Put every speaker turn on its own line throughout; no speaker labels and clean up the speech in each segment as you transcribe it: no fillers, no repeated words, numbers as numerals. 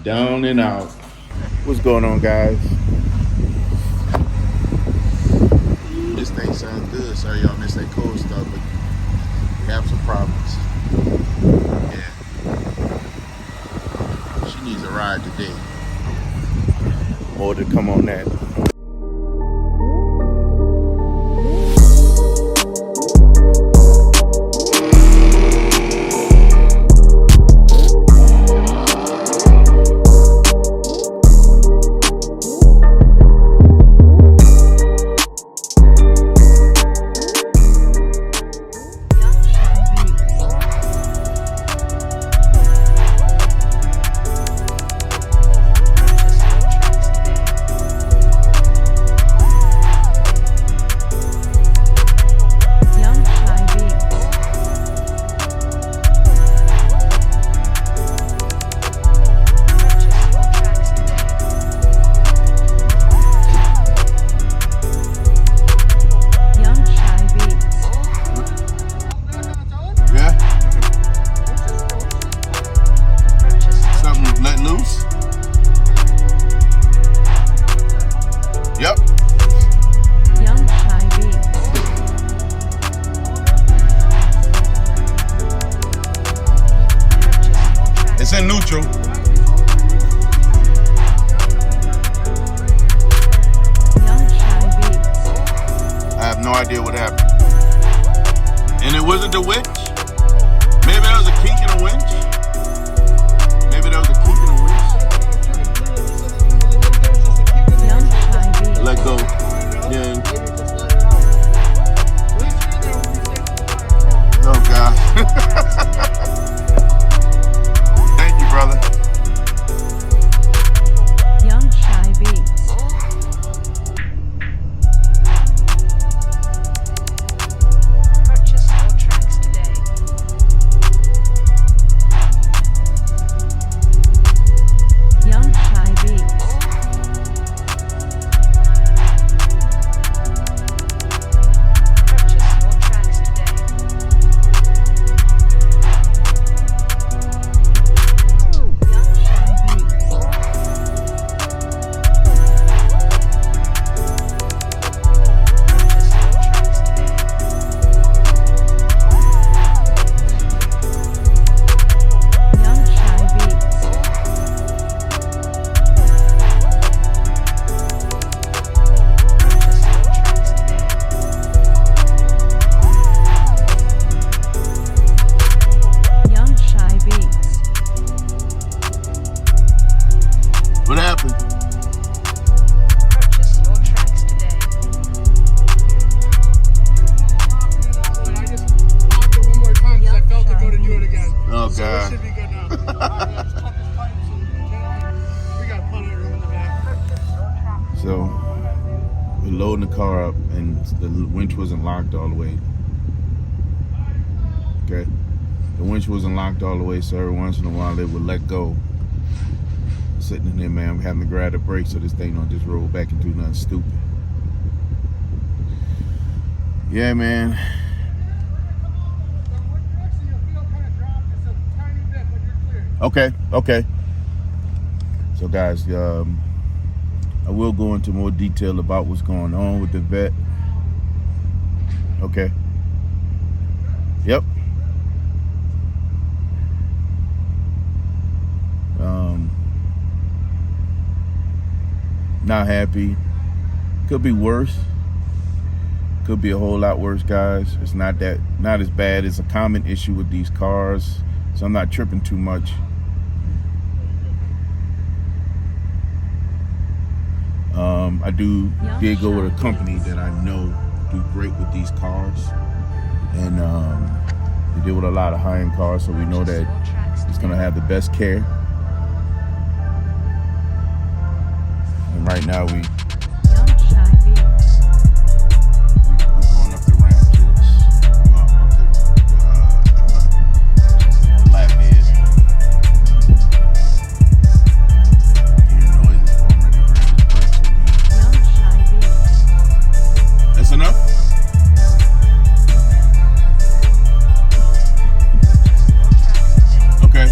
Down and out. What's going on, guys? This thing sounds good. Sorry y'all missed that cold stuff, but we have some problems. Yeah. She needs a ride today. More to come on that. It's in neutral. I have no idea what happened. And it wasn't the winch? Maybe there was a kink in the winch? Maybe there was a kink in the winch? Let go. Yeah. Oh gosh. Brother.
Young Shy Beats. Purchase your tracks today. Young Shy Beats. Purchase your tracks today.
What happened?
Purchase your tracks today.
I just popped it one more time because I felt it go to do it again.
Oh,
so
God.
It should be good now. We got plenty of room in the back.
So, we're loading the car up and the winch wasn't locked all the way. Okay? The winch wasn't locked all the way, so every once in a while it would let go. Sitting in there, man, I'm having to grab the brakes so this thing don't just roll back and do nothing stupid. Yeah, man. Okay. So, guys, I will go into more detail about what's going on with the vet. Okay. Yep. Not happy. Could be worse. Could be a whole lot worse, guys. It's not as bad. It's a common issue with these cars, so I'm not tripping too much. I did go with a company that I know do great with these cars, and they deal with a lot of high-end cars, so we know that it's gonna have the best care. And right now we're going up the ramp to up the lap bed. Hearing noises, I'm ready to grab this bus. That's enough? Okay.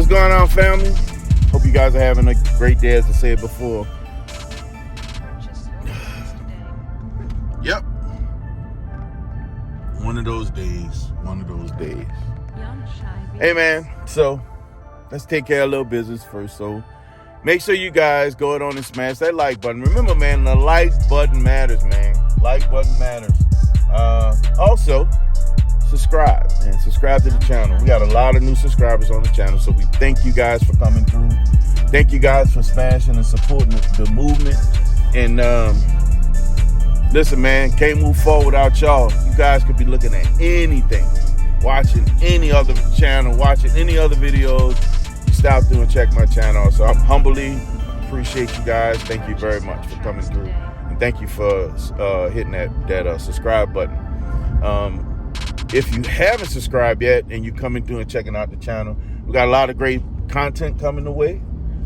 What's going on, family? Hope you guys are having a great day, as I said before.
Purchase your tracks today.
Yep. One of those days. One of those days.
Young Shy Beats.
Hey, man. So, let's take care of a little business first. So, make sure you guys go on and smash that like button. Remember, man, the like button matters, man. Like button matters. Also, subscribe, man. Subscribe to the channel. We got a lot of new subscribers on the channel, so we thank you guys for coming through. Thank you guys for smashing and supporting the movement. And listen, man, can't move forward without y'all. You guys could be looking at anything, watching any other channel, watching any other videos. You stop through and check my channel. So I'm humbly appreciate you guys. Thank you very much for coming through. And thank you for hitting that subscribe button. If you haven't subscribed yet and you're coming through and checking out the channel, we got a lot of great content coming away.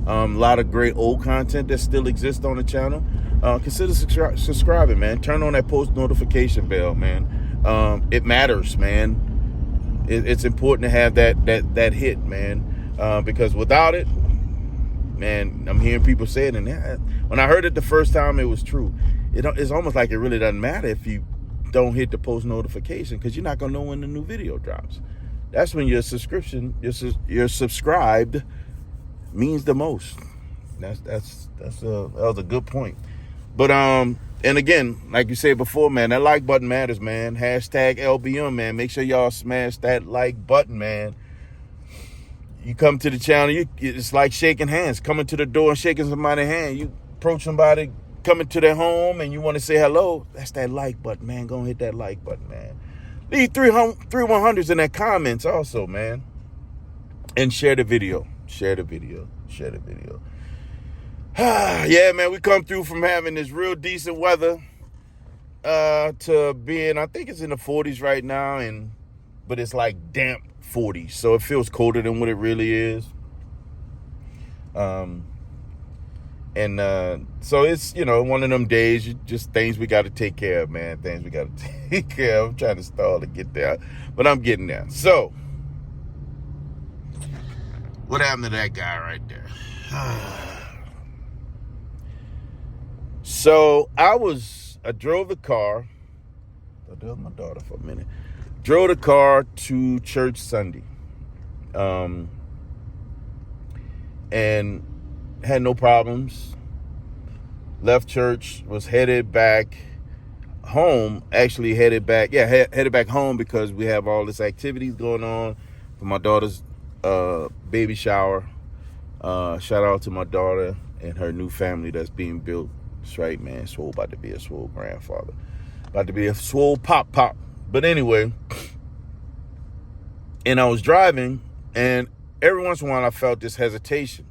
A lot of great old content that still exists on the channel. Consider subscribing, man. Turn on that post notification bell, man. It matters, man. It's important to have that hit, man. Because without it, man, I'm hearing people say it, and when I heard it the first time, it was true. It's almost like it really doesn't matter if you don't hit the post notification, because you're not gonna know when the new video drops. That's when your subscription, you're subscribed, means the most. That was a good point. But and again, like you said before, man, that like button matters, man. Hashtag LBM, man. Make sure y'all smash that like button, man. You come to the channel, it's like shaking hands. Coming to the door and shaking somebody's hand. You approach somebody coming to their home and you want to say hello, that's that like button, man. Go and hit that like button, man. Leave 100s in the comments also, man. And share the video. Share the video. Yeah, man, we come through from having this real decent weather to being, I think it's in the 40s right now, but it's like damp 40s. So it feels colder than what it really is. So it's, one of them days, just things we got to take care of, man. Things we got to take care of. I'm trying to stall to get there, but I'm getting there. So, what happened to that guy right there? So, I drove the car. I dealt with my daughter for a minute. Drove the car to church Sunday. And had no problems. Left church, was headed back home. Actually headed back home because we have all this activities going on for my daughter's baby shower. Shout out to my daughter and her new family that's being built. That's right, man. Swole about to be a swole grandfather. About to be a swole pop. But anyway, and I was driving, and every once in a while I felt this hesitation.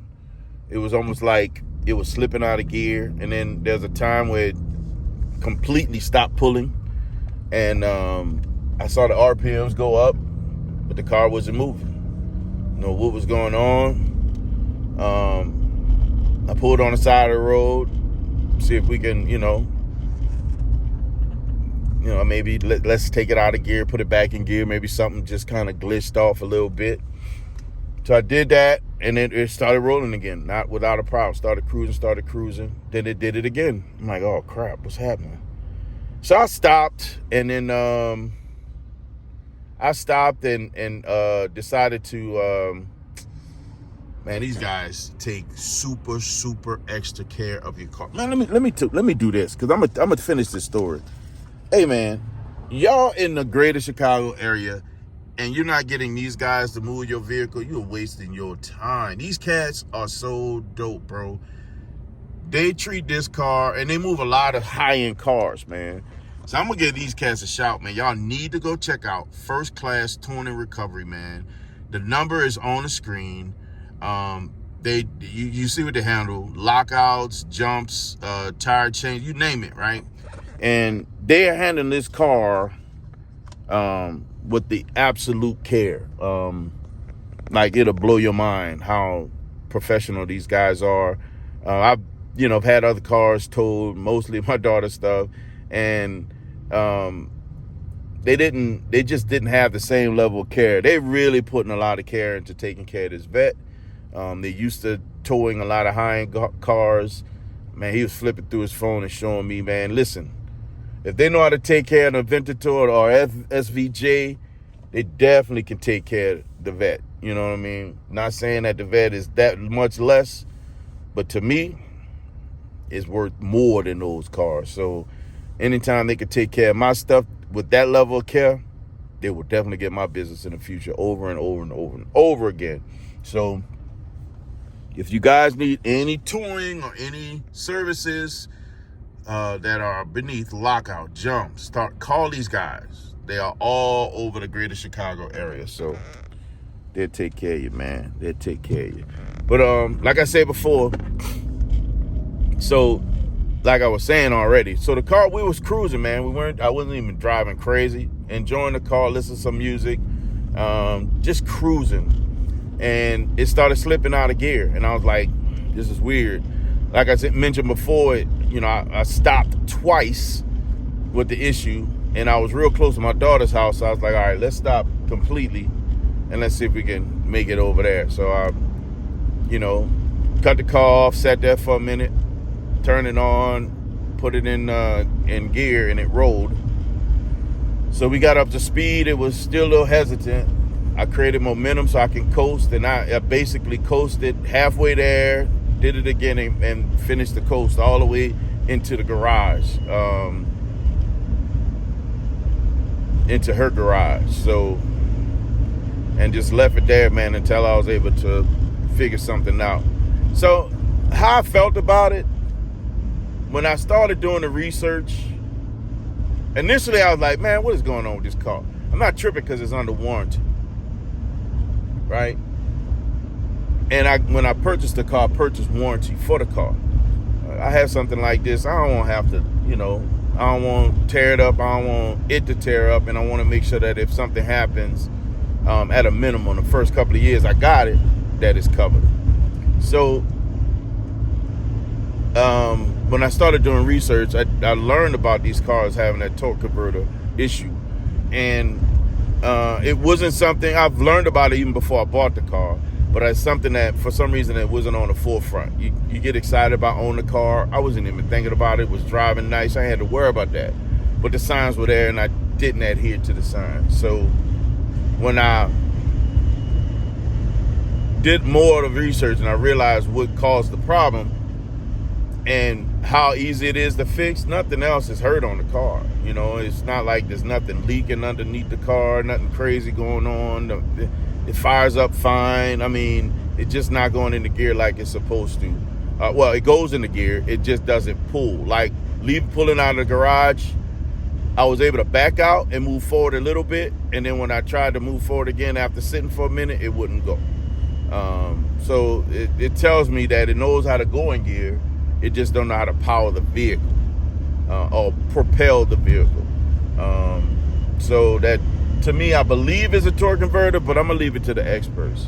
It was almost like it was slipping out of gear. And then there's a time where it completely stopped pulling. And I saw the RPMs go up, but the car wasn't moving. What was going on. I pulled on the side of the road, see if we can, maybe let's take it out of gear, put it back in gear. Maybe something just kind of glitched off a little bit. So I did that, and then it started rolling again, not without a problem. Started cruising. Then it did it again. I'm like, oh, crap, what's happening? So I stopped, and then decided to, man, these guys take super, super extra care of your car. Man, let me do this, because I'm gonna finish this story. Hey, man, y'all in the greater Chicago area, and you're not getting these guys to move your vehicle, you're wasting your time. These cats are so dope, bro. They treat this car, and they move a lot of high-end cars, man. So I'm going to give these cats a shout, man. Y'all need to go check out First Class Towing and Recovery, man. The number is on the screen. You see what they handle. Lockouts, jumps, tire change, you name it, right? And they are handling this car with the absolute care. Like, it'll blow your mind how professional these guys are. I've had other cars towed, mostly my daughter's stuff, and they just didn't have the same level of care. They really putting a lot of care into taking care of this vet. They used to towing a lot of high-end cars. Man, he was flipping through his phone and showing me, man, listen, if they know how to take care of an Aventador or SVJ, they definitely can take care of the Vet. You know what I mean? Not saying that the Vet is that much less, but to me, it's worth more than those cars. So anytime they could take care of my stuff with that level of care, they will definitely get my business in the future over and over and over and over again. So if you guys need any towing or any services that are beneath lockout, jump, call these guys. They are all over the greater Chicago area. So they'll take care of you, man. They'll take care of you. But like I said before, so like I was saying already, so the car, we was cruising, man. I wasn't even driving crazy, enjoying the car, listening to some music, just cruising. And it started slipping out of gear. And I was like, this is weird. Like I mentioned before, I stopped twice with the issue. And I was real close to my daughter's house. So I was like, all right, let's stop completely. And let's see if we can make it over there. So I, cut the car off, sat there for a minute, turned it on, put it in gear, and it rolled. So we got up to speed. It was still a little hesitant. I created momentum so I can coast, and I basically coasted halfway there, did it again, and finished the coast all the way into the garage, into her garage. So, and just left it there, man, until I was able to figure something out. So, how I felt about it, when I started doing the research, initially I was like, man, what is going on with this car? I'm not tripping because it's under warranty. Right? And when I purchased the car, I purchased warranty for the car. I have something like this. I don't want to have to, I don't want to tear it up. I don't want it to tear up. And I want to make sure that if something happens, at a minimum, the first couple of years I got it, that is covered. So when I started doing research, I learned about these cars having that torque converter issue. And it wasn't something I've learned about it even before I bought the car, but it's something that for some reason it wasn't on the forefront. You get excited about owning the car. I wasn't even thinking about it. Was driving nice. I had to worry about that, but the signs were there, and I didn't adhere to the signs. So when I did more of the research and I realized what caused the problem and how easy it is to fix, nothing else is hurt on the car. It's not like there's nothing leaking underneath the car, nothing crazy going on. It fires up fine. I mean, it's just not going into gear like it's supposed to. Well, it goes into gear. It just doesn't pull. Like pulling out of the garage, I was able to back out and move forward a little bit. And then when I tried to move forward again after sitting for a minute, it wouldn't go. So it tells me that it knows how to go in gear. It just don't know how to power the vehicle or propel the vehicle. So that, to me, I believe is a torque converter, but I'm going to leave it to the experts.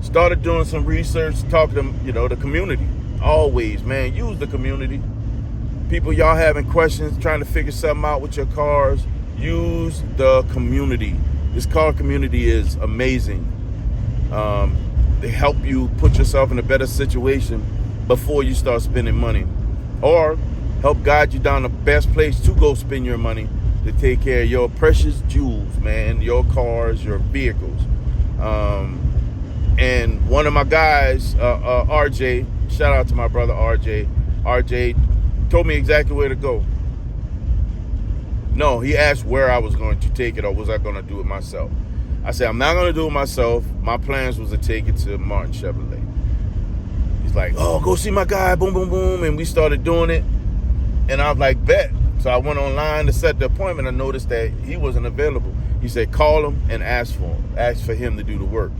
Started doing some research, talking to, the community. Always, man, use the community. People, y'all having questions, trying to figure something out with your cars, use the community. This car community is amazing. They help you put yourself in a better situation before you start spending money, or help guide you down the best place to go spend your money to take care of your precious jewels, man, your cars, your vehicles. And one of my guys, RJ, shout out to my brother RJ told me exactly where to go. No, he asked where I was going to take it, or was I going to do it myself. I said, I'm not going to do it myself. My plans was to take it to Martin Chevrolet. He's like, oh, go see my guy, boom, boom, boom. And we started doing it. And I was like, bet. So I went online to set the appointment. I noticed that he wasn't available. He said, call him and ask for him. Ask for him to do the work.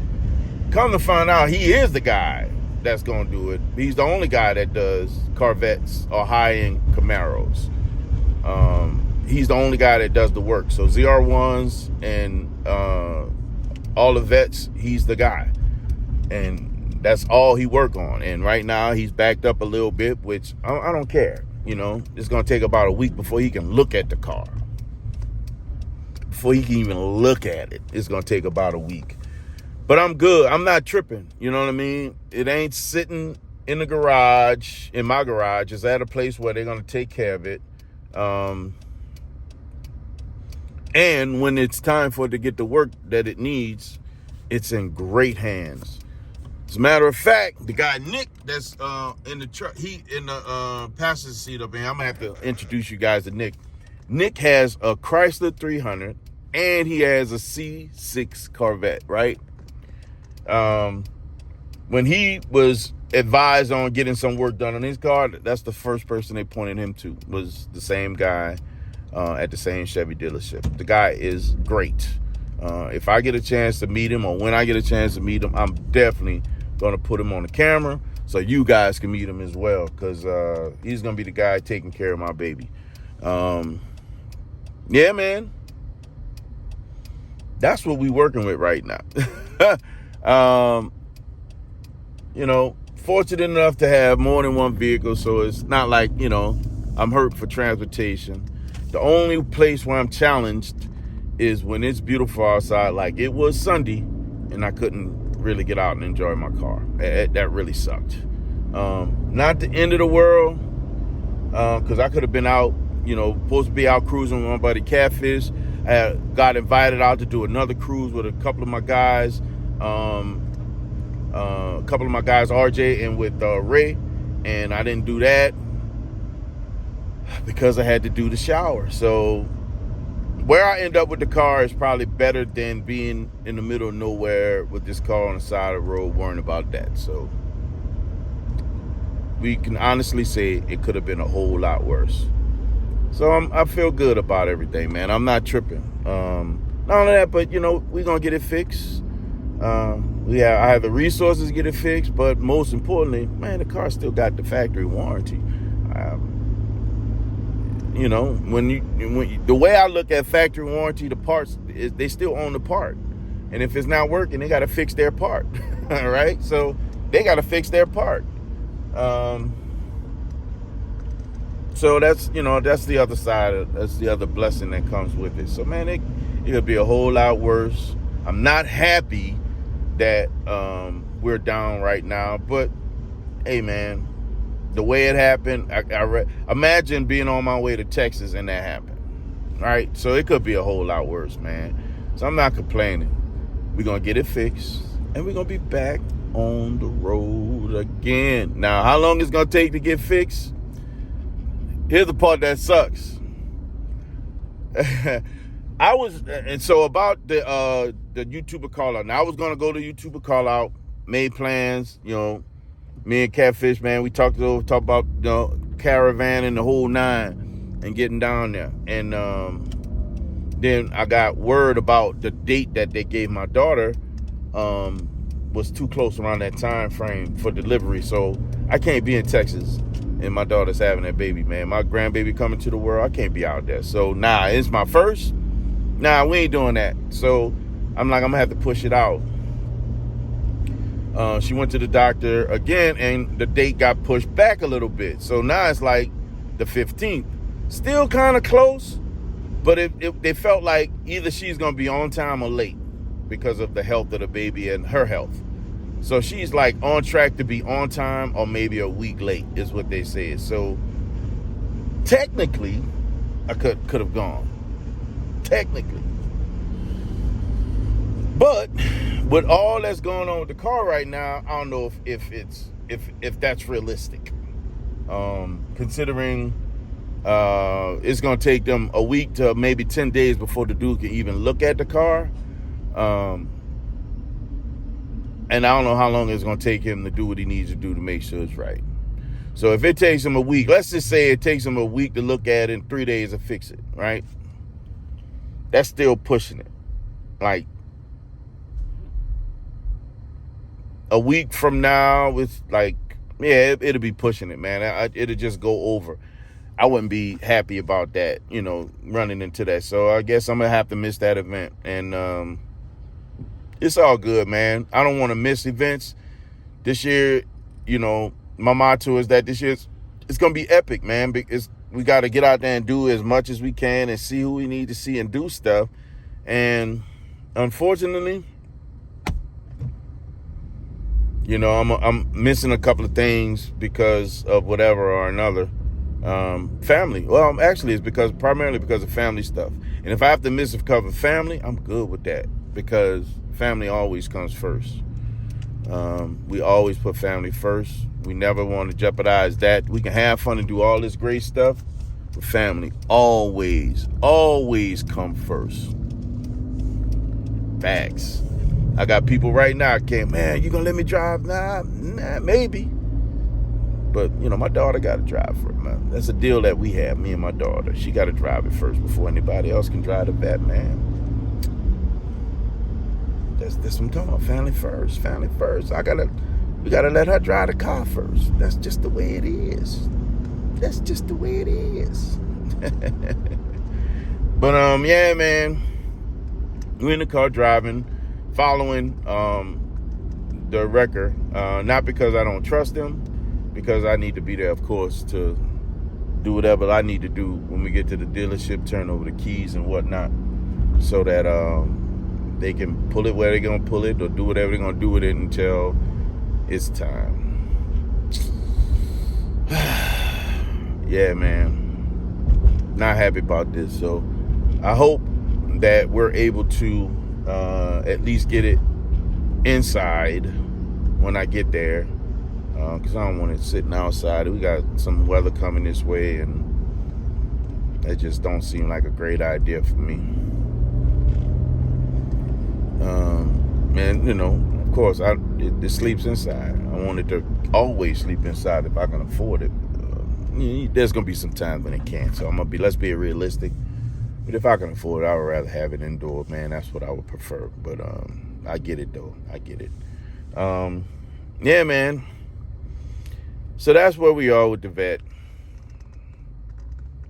Come to find out, he is the guy that's going to do it. He's the only guy that does Corvettes or high-end Camaros. He's the only guy that does the work. So ZR1s and all the vets, he's the guy. And that's all he work on. And right now he's backed up a little bit, which I don't care. It's going to take about a week before he can look at the car. Before he can even look at it, it's going to take about a week. But I'm good. I'm not tripping. You know what I mean? It ain't sitting in the garage, in my garage. It's at a place where they're going to take care of it. And when it's time for it to get the work that it needs, it's in great hands. As a matter of fact, the guy Nick that's in the truck, he in the passenger seat up here. I'm gonna have to introduce you guys to Nick. Nick has a Chrysler 300 and he has a C6 Corvette, right? When he was advised on getting some work done on his car, that's the first person they pointed him to, was the same guy at the same Chevy dealership. The guy is great. If I get a chance to meet him, or when I get a chance to meet him, I'm definitely gonna put him on the camera so you guys can meet him as well, because he's gonna be the guy taking care of my baby. Yeah, man, that's what we working with right now. You know, fortunate enough to have more than one vehicle, so it's not like, you know, I'm hurt for transportation. The only place where I'm challenged is when it's beautiful outside, like it was Sunday, and I couldn't really get out and enjoy my car. That really sucked. Not the end of the world, because I could have been out, you know, supposed to be out cruising with my buddy Catfish. I got invited out to do another cruise with a couple of my guys, RJ, and with Ray, and I didn't do that because I had to do the shower. So where I end up with the car is probably better than being in the middle of nowhere with this car on the side of the road worrying about that. So we can honestly say it could have been a whole lot worse. So I feel good about everything, man. I'm not tripping. Not only that, but, you know, we're going to get it fixed. I have the resources to get it fixed, but most importantly, man, the car still got the factory warranty. You know, when the way I look at factory warranty, the parts, they still own the part. And if it's not working, they got to fix their part. All right? So they got to fix their part. So that's, you know, that's the other side. That's the other blessing that comes with it. So, man, it could be a whole lot worse. I'm not happy that we're down right now. But, hey, man, the way it happened, imagine being on my way to Texas and that happened, right? So it could be a whole lot worse, man. So I'm not complaining. We're going to get it fixed, and we're going to be back on the road again. Now, how long it's going to take to get fixed? Here's the part that sucks. About the YouTuber call out. Now, I was going to go to YouTuber call out, made plans, you know. Me and Catfish, man, we talked about, you know, caravan and the whole nine and getting down there. And then I got word about the date that they gave my daughter was too close around that time frame for delivery. So I can't be in Texas and my daughter's having that baby, man. My grandbaby coming to the world, I can't be out there. So, it's my first. We ain't doing that. So I'm like, I'm going to have to push it out. She went to the doctor again, and the date got pushed back a little bit. So now it's like the 15th. Still kind of close, but it felt like either she's going to be on time or late because of the health of the baby and her health. So she's like on track to be on time or maybe a week late is what they said. So technically, I could have gone. Technically. But with all that's going on with the car right now, I don't know if that's realistic. Considering it's going to take them a week to maybe 10 days before the dude can even look at the car. And I don't know how long it's going to take him to do what he needs to do to make sure it's right. So if it takes him a week, let's just say it takes him a week to look at it and 3 days to fix it, right? That's still pushing it. Like, a week from now, it's like, yeah, it'll be pushing it, man. It'll just go over. I wouldn't be happy about that, you know, running into that. So I guess I'm going to have to miss that event. And it's all good, man. I don't want to miss events. This year, you know, my motto is that this year it's going to be epic, man. Because we got to get out there and do as much as we can and see who we need to see and do stuff. And unfortunately, You know, I'm missing a couple of things because of whatever or another. Family. Well, actually, it's primarily because of family stuff. And if I have to miss a couple of family, I'm good with that because family always comes first. We always put family first. We never want to jeopardize that. We can have fun and do all this great stuff, but family always come first. Facts. I got people right now, man, you gonna let me drive? Nah, maybe. But, you know, my daughter got to drive for it, man. That's a deal that we have, me and my daughter. She got to drive it first before anybody else can drive the vet, man. That's what I'm talking about. Family first. Family first. We got to let her drive the car first. That's just the way it is. That's just the way it is. But, yeah, man. We're in the car driving, following the wrecker. Not because I don't trust him, because I need to be there, of course, to do whatever I need to do when we get to the dealership, turn over the keys and whatnot, so that they can pull it where they're going to pull it or do whatever they're going to do with it until it's time. Yeah, man. Not happy about this. So I hope that we're able to at least get it inside when I get there. Because I don't want it sitting outside. We got some weather coming this way, and that just don't seem like a great idea for me. And, you know, of course, it sleeps inside. I want it to always sleep inside if I can afford it. There's going to be some times when it can't, so let's be realistic. But if I can afford it, I would rather have it indoor, man. That's what I would prefer. But I get it, though. I get it. Yeah, man. So that's where we are with the vet.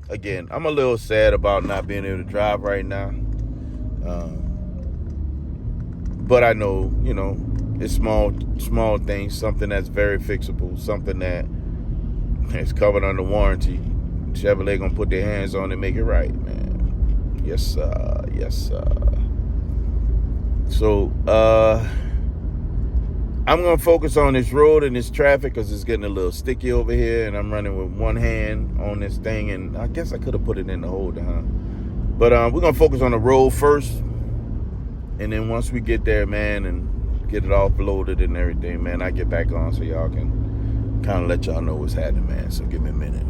Again, I'm a little sad about not being able to drive right now. But I know, you know, it's small things, something that's very fixable, something that is covered under warranty. Chevrolet gonna put their hands on it and make it right, man. Yes, sir. Yes, sir. So, I'm going to focus on this road and this traffic because it's getting a little sticky over here, and I'm running with one hand on this thing, and I guess I could have put it in the holder, huh? But we're going to focus on the road first, and then once we get there, man, and get it all loaded and everything, man, I get back on so y'all can kind of let y'all know what's happening, man. So give me a minute.